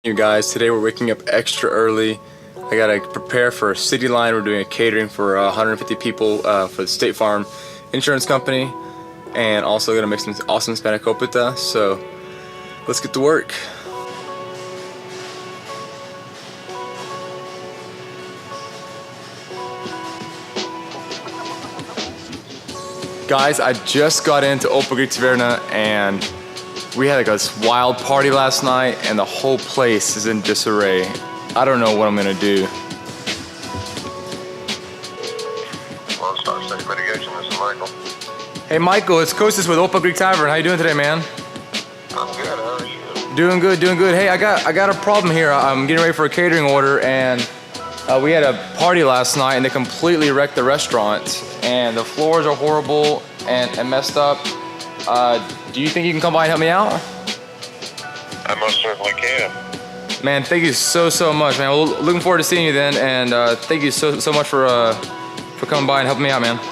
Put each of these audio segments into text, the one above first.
You guys, today we're waking up extra early. I gotta prepare for a city line. We're doing a catering for 150 people for the State Farm Insurance Company, and also gonna make some awesome spanakopita. So let's get to work. Guys, I just got into Taverna and we had like a wild party last night and the whole place is in disarray. I don't know what I'm gonna do. Lone Star State Mitigation, this is Michael. Hey Michael, it's Kostas with Opa Greek Tavern. How you doing today, man? I'm good, how are you? Doing good, doing good. Hey, I got a problem here. I'm getting ready for a catering order and we had a party last night and they completely wrecked the restaurant and the floors are horrible and messed up. Do you think you can come by and help me out? I most certainly can. Man, thank you so much, man. Well, looking forward to seeing you then, and thank you so much for coming by and helping me out, man. No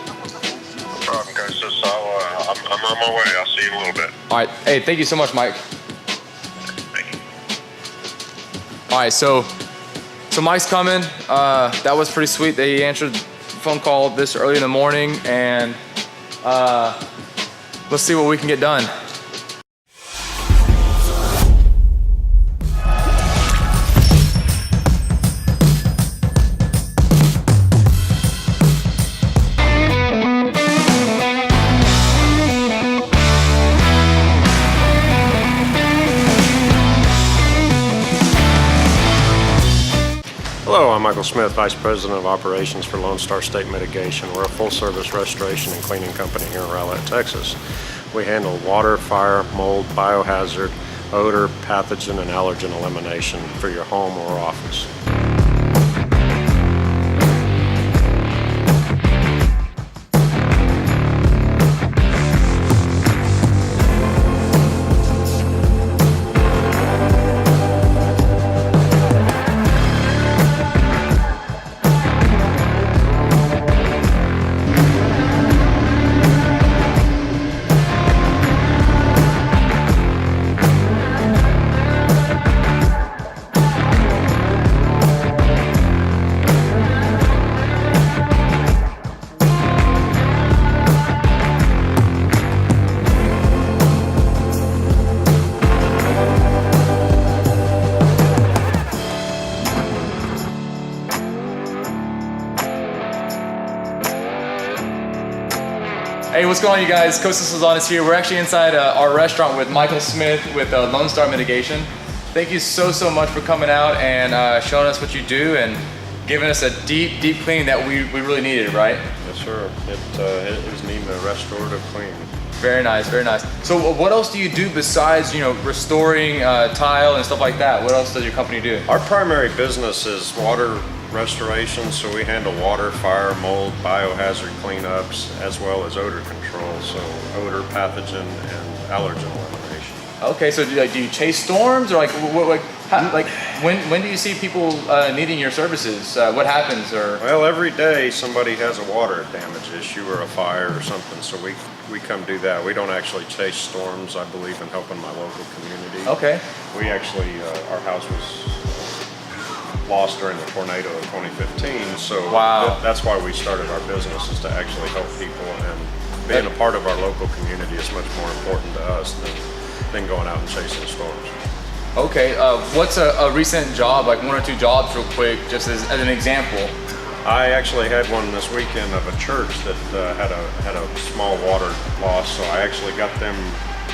problem, guys. I'm on my way. I'll see you in a little bit. All right. Hey, thank you so much, Mike. Thank you. All right, so Mike's coming. That was pretty sweet that he answered the phone call this early in the morning, and let's see what we can get done. Hello, I'm Michael Smith, Vice President of Operations for Lone Star State Mitigation. We're a full-service restoration and cleaning company here in Rowlett, Texas. We handle water, fire, mold, biohazard, odor, pathogen, and allergen elimination for your home or office. Hey, what's going on, you guys? Kostas is on us here. We're actually inside our restaurant with Michael Smith with Lone Star Mitigation. Thank you so much for coming out and showing us what you do and giving us a deep cleaning that we really needed, right? Yes, sir. It was needing a restorative clean. Very nice, very nice. So what else do you do besides, restoring tile and stuff like that? What else does your company do? Our primary business is water restoration, so we handle water, fire, mold, biohazard cleanups, as well as odor control, so odor, pathogen, and allergen elimination. Okay, so do you chase storms, or when do you see people needing your services? What happens, or? Well, every day somebody has a water damage issue or a fire or something, so we come do that. We don't actually chase storms. I believe in helping my local community. Okay. We actually, our house was lost during the tornado of 2015, so wow. That's why we started our business, is to actually help people, and being a part of our local community is much more important to us than going out and chasing storms. Okay, what's a recent job, like one or two jobs real quick, just as an example? I actually had one this weekend of a church that had a small water loss, so I actually got them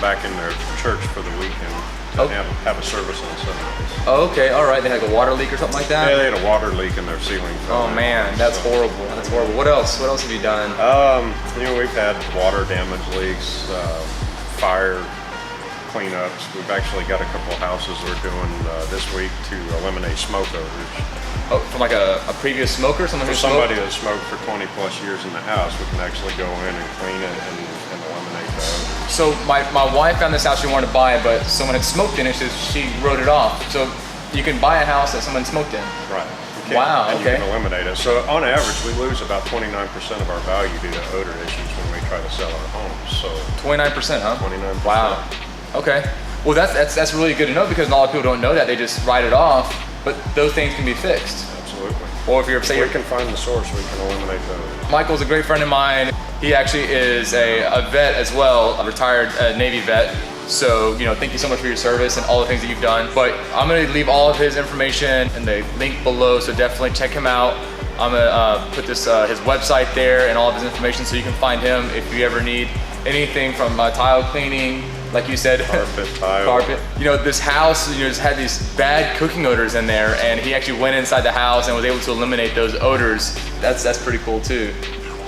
back in their church for the weekend to have a service on Sundays. Oh, okay, all right. They had like a water leak or something like that? Yeah, they had a water leak in their ceiling. Oh man, that's horrible. That's horrible. What else? What else have you done? We've had water damage leaks, fire cleanups. We've actually got a couple houses we're doing this week to eliminate smoke odors. Oh, from like a previous smoker? For somebody that smoked for 20 plus years in the house, we can actually go in and clean it and eliminate the odors. So my wife found this house she wanted to buy, but someone had smoked in it, so she wrote it off. So you can buy a house that someone smoked in? Right. Wow, and okay. you can eliminate it. So on average, we lose about 29% of our value due to odor issues when we try to sell our homes. So 29%, huh? 29%. Wow. Okay. Well, that's really good to know, because a lot of people don't know that. They just write it off, but those things can be fixed. Absolutely. Or if you're, say, we can find the source, we can eliminate those. Michael's a great friend of mine. He actually is a vet as well, a retired Navy vet. So, you know, thank you so much for your service and all the things that you've done. But I'm gonna leave all of his information in the link below, so definitely check him out. I'm gonna put this his website there and all of his information, so you can find him if you ever need anything from tile cleaning, like you said, carpet, tile. Carpet. You know, this house, you know, just had these bad cooking odors in there, and he actually went inside the house and was able to eliminate those odors. That's pretty cool too.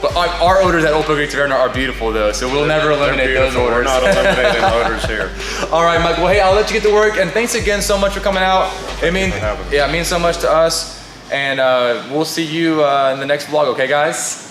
But our odors at Old PKWY Taverna are beautiful though, so we'll never eliminate those odors. We're not eliminating odors here. All right, Mike. Well, hey, I'll let you get to work, and thanks again so much for coming out. It means so much to us, and we'll see you in the next vlog. Okay, guys.